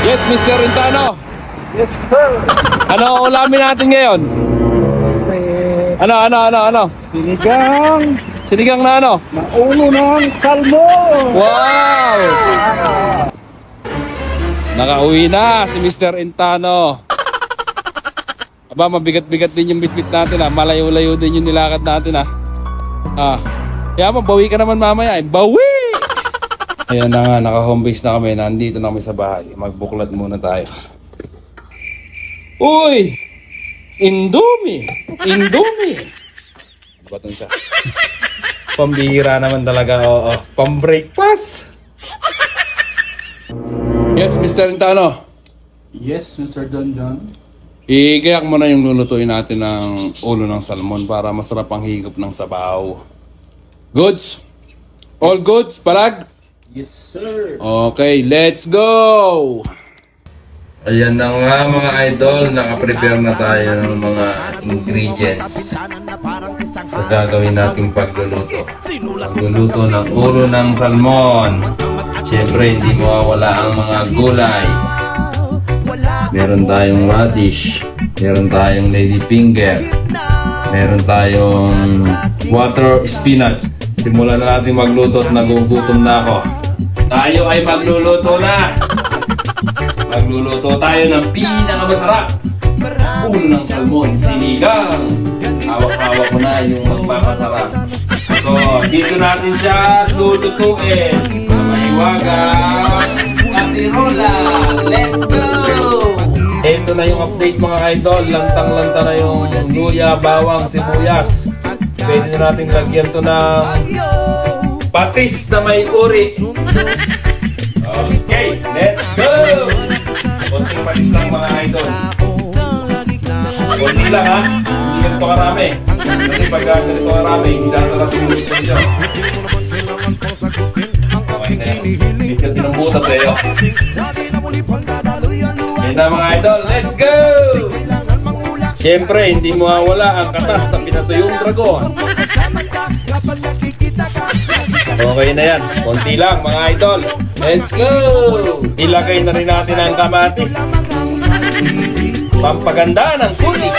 Yes, Mr. Intano. Yes, sir. Ano ulamin natin ngayon? Ano? Sinigang Sinigang na ano? na ulo ng salmon. Wow! Nakauwi na si Mr. Intano. Aba, mabigat-bigat din yung bitbit natin ha. Malayo-layo din yung nilakad natin ha. Kaya bawi ka naman mamaya. Bawi! Ayan na nga, naka-home base na kami. Nandito na kami sa bahay. Magbuklat muna tayo. Uy! Indomie! Ano ba itong siya? Pambihira naman talaga, oo. Pang-breakfast! Yes, Mr. Intano. Yes, Mr. Don John. Igayak mo na yung lulutuin natin ng ulo ng salmon para masarap ang higop ng sabaw. Goods? All goods, palag? Yes, sir. Okay, let's go! Ayan na nga mga idol, nakaprepare na tayo ng mga ingredients sa gagawin nating pagluluto. Pagluluto ng ulo ng salmon. Siyempre, hindi mawawala ang mga gulay. Meron tayong radish, meron tayong ladyfinger, meron tayong water spinach. Simulan na natin magluto at nagugutom na ako. Tayo ay magluluto na! Magluluto tayo ng pinakamasarap! Ulo ng salmon, sinigang! Hawak-hawak ko na yung magpapasarap. So, dito natin siya lulutuin. Sa mahiwagang kasirola! Let's go! Ito na yung update mga idol. Lantang-lanta na yung luya, bawang, sibuyas. Pwede na natin lagyan to ng patis na may uri. Okay, let's go! Konting patis lang mga idol. Konti lang ha. Hindi ganito karami. Kasi pag ganito karami, hindi nasarap yung luto nyo. Okay na yun. Hindi kasi ng butas eh. Yan na mga idol, let's go! Siyempre, hindi mawawala ang katas na pinatuyong dragon. Okay na yan. Konti lang mga idol. Let's go! Ilagay na rin natin ang kamatis. Pampaganda ng kutis.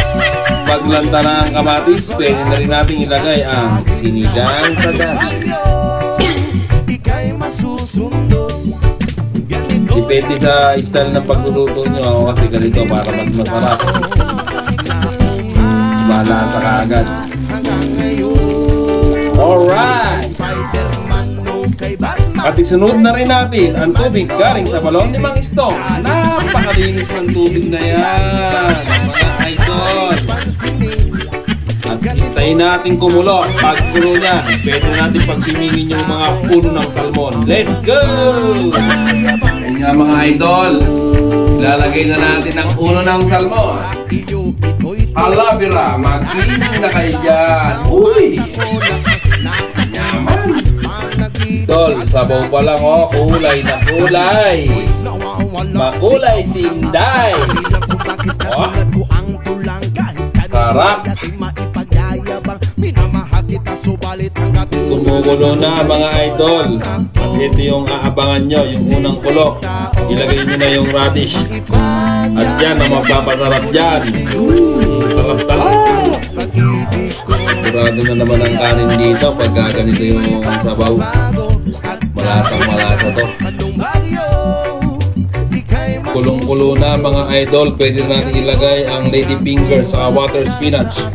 Paglanta na ang kamatis, pwede na rin natin ilagay ang sinigang sa gabi. Depende sa style ng pagluluto nyo. Ako kasi ganito para mas masarap. Malasa ka agad. Alright! At isunod na rin natin ang tubig galing sa balon ni Mang Istong. Napakalinis ng tubig na yan, mga idol. At hintayin natin kumulo. Pag kulo niya, pwede natin pagsimingin yung mga puno ng salmon. Let's go! Yan nga mga idol. Ilalagay na natin ang ulo ng salmon. Hala bira, mag-swimming na kayo dyan. Uy! Yaman! Tol, sabaw pa lang oh, kulay na kulay. Makulay sinday. Oh, sarap. Kumukulo na mga idol. At ito yung aabangan nyo, yung unang kulo. Ilagay nyo na yung radish. At yan ang magpapasarap dyan. Talap-talap. Sigurado na naman ang kanin dito pagka ganito yung sabaw. Malasang-malasa to. Kulong-kulo na mga idol. Pwede natin ilagay ang ladyfinger sa water spinach.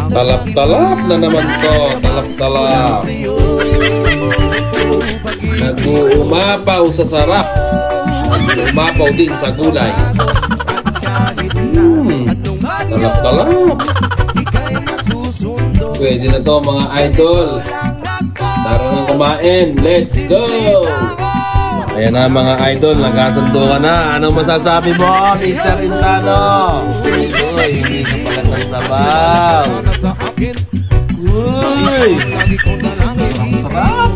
Talap-talap na naman to. Talap-talap. Nag-uumapaw sa sarap. Nag-uumapaw din sa gulay. Talap-talap. Pwede na to mga idol. Tara nang kumain. Let's go! Ayan na mga idol, nagkasundo ka na. Anong masasabi mo, Mr. Intano? Uy, hindi ka pala ng sabaw. Uy! Ang sarap!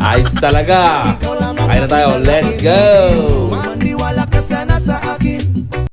Ayos talaga. Kaya na tayo, let's go!